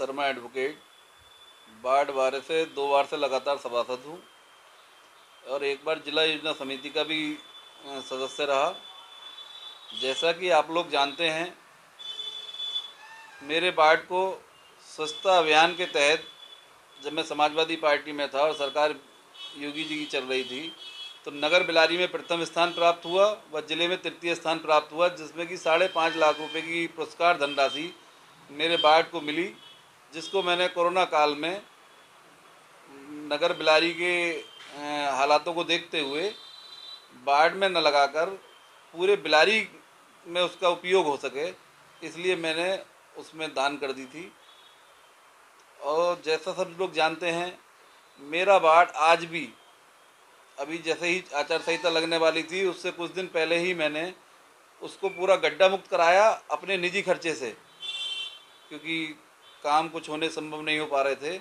Sharma advocate ward 12 से 2 बार से लगातार सभासद हूँ और एक बार जिला योजना समिति का भी सदस्य रहा। जैसा कि आप लोग जानते हैं, मेरे वार्ड को स्वच्छता अभियान के तहत जब मैं समाजवादी पार्टी में था और सरकार योगी जी की चल रही थी, तो नगर बिलारी में प्रथम स्थान प्राप्त हुआ व जिले में तृतीय स्थान प्राप्त हुआ, जिसमें कि 5.5 लाख रुपए की पुरस्कार धनराशि मेरे वार्ड को मिली, जिसको मैंने कोरोना काल में नगर बिलारी के हालातों को देखते हुए वार्ड में न लगाकर पूरे बिलारी में उसका उपयोग हो सके, इसलिए मैंने उसमें दान कर दी थी। और जैसा सब लोग जानते हैं, मेरा वार्ड आज भी, अभी जैसे ही आचार संहिता लगने वाली थी उससे कुछ दिन पहले ही मैंने उसको पूरा गड्ढा मुक्त कराया अपने निजी खर्चे से, क्योंकि काम कुछ होने संभव नहीं हो पा रहे थे।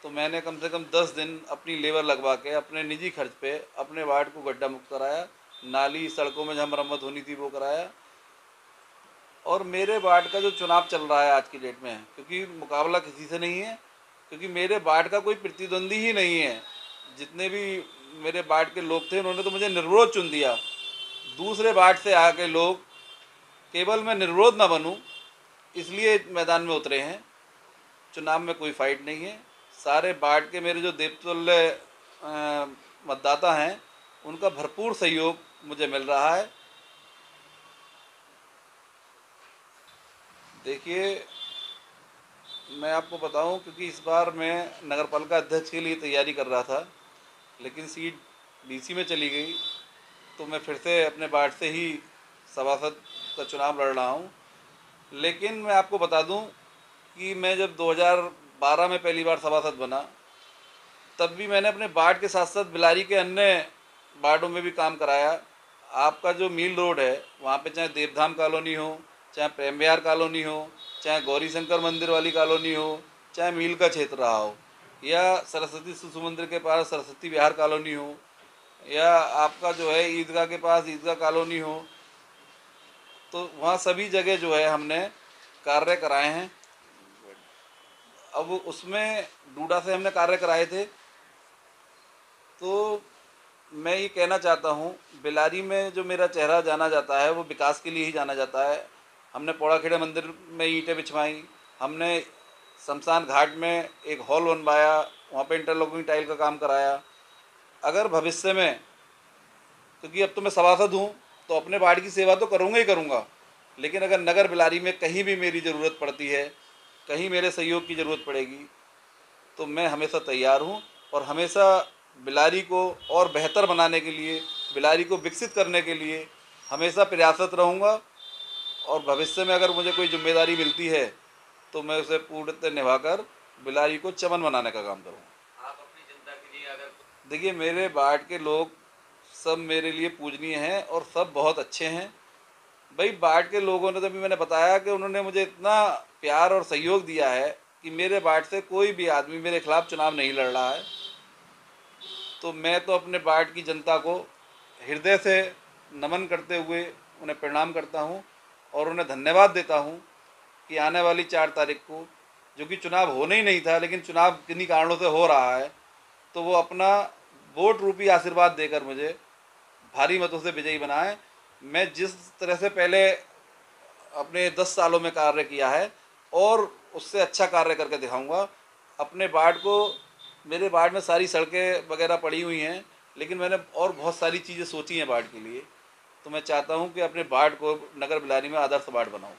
तो मैंने कम से कम 10 दिन अपनी लेबर लगवा के अपने निजी खर्च पे अपने वार्ड को गड्ढा मुक्त कराया, नाली सड़कों में जहाँ मरम्मत होनी थी वो कराया। और मेरे वार्ड का जो चुनाव चल रहा है आज की डेट में, क्योंकि मुकाबला किसी से नहीं है, क्योंकि मेरे वार्ड का कोई प्रतिद्वंदी ही नहीं है। जितने भी मेरे वार्ड के लोग थे उन्होंने तो मुझे निर्विरोध चुन दिया। दूसरे वार्ड से आके लोग केवल मैं निर्विरोध ना बनूं इसलिए मैदान में उतरे हैं। चुनाव में कोई फाइट नहीं है। सारे वार्ड के मेरे जो देवतुल्य मतदाता हैं उनका भरपूर सहयोग मुझे मिल रहा है। देखिए, मैं आपको बताऊं, क्योंकि इस बार मैं नगरपालिका अध्यक्ष के लिए तैयारी कर रहा था, लेकिन सीट डीसी में चली गई, तो मैं फिर से अपने वार्ड से ही सभासद का चुनाव लड़ रहा हूं। लेकिन मैं आपको बता दूं कि मैं जब 2012 में पहली बार सभासद बना, तब भी मैंने अपने वार्ड के साथ साथ बिलारी के अन्य वार्डों में भी काम कराया। आपका जो मील रोड है वहाँ पे चाहे देवधाम कॉलोनी हो, चाहे प्रेम विहार कॉलोनी हो, चाहे गौरी शंकर मंदिर वाली कॉलोनी हो, चाहे मील का क्षेत्र रहा हो, या सरस्वती शिशु मंदिर के पास सरस्वती विहार कॉलोनी हो, या आपका जो है ईदगाह के पास ईदगाह कॉलोनी हो, तो वहाँ सभी जगह जो है हमने कार्य कराए हैं। अब उसमें डूडा से हमने कार्य कराए थे, तो मैं ये कहना चाहता हूँ, बिलारी में जो मेरा चेहरा जाना जाता है वो विकास के लिए ही जाना जाता है। हमने पौड़ाखेड़ा मंदिर में ईंटें बिछवाई, हमने शमशान घाट में एक हॉल बनवाया, वहाँ पे इंटरलॉकिंग टाइल का काम कराया। अगर भविष्य में, क्योंकि अब तो मैं सभासद हूँ तो अपने वार्ड की सेवा तो करूँगा ही करूँगा, लेकिन अगर नगर बिलारी में कहीं भी मेरी ज़रूरत पड़ती है, कहीं मेरे सहयोग की ज़रूरत पड़ेगी, तो मैं हमेशा तैयार हूँ और हमेशा बिलारी को और बेहतर बनाने के लिए, बिलारी को विकसित करने के लिए हमेशा प्रयासरत रहूँगा। और भविष्य में अगर मुझे कोई जिम्मेदारी मिलती है तो मैं उसे पूर्णतः निभाकर बिलारी को चमन बनाने का काम करूँगा। आप अपनी जनता के लिए अगर देखिए, मेरे वार्ड के लोग सब मेरे लिए पूजनीय हैं और सब बहुत अच्छे हैं। भाई, वार्ड के लोगों ने, तभी मैंने बताया कि उन्होंने मुझे इतना प्यार और सहयोग दिया है कि मेरे वार्ड से कोई भी आदमी मेरे खिलाफ चुनाव नहीं लड़ रहा है। तो मैं तो अपने वार्ड की जनता को हृदय से नमन करते हुए उन्हें प्रणाम करता हूं और उन्हें धन्यवाद देता हूं कि आने वाली 4 तारीख को, जो कि चुनाव होने ही नहीं था लेकिन चुनाव किन्हीं कारणों से हो रहा है, तो वो अपना वोट रूपी आशीर्वाद देकर मुझे भारी मतों से विजयी बनाएं। मैं जिस तरह से पहले अपने 10 सालों में कार्य किया है और उससे अच्छा कार्य करके दिखाऊंगा। अपने वार्ड को, मेरे वार्ड में सारी सड़कें वगैरह पड़ी हुई हैं, लेकिन मैंने और बहुत सारी चीज़ें सोची हैं वार्ड के लिए। तो मैं चाहता हूं कि अपने वार्ड को नगर बिलारी में आदर्श वार्ड बनाऊं।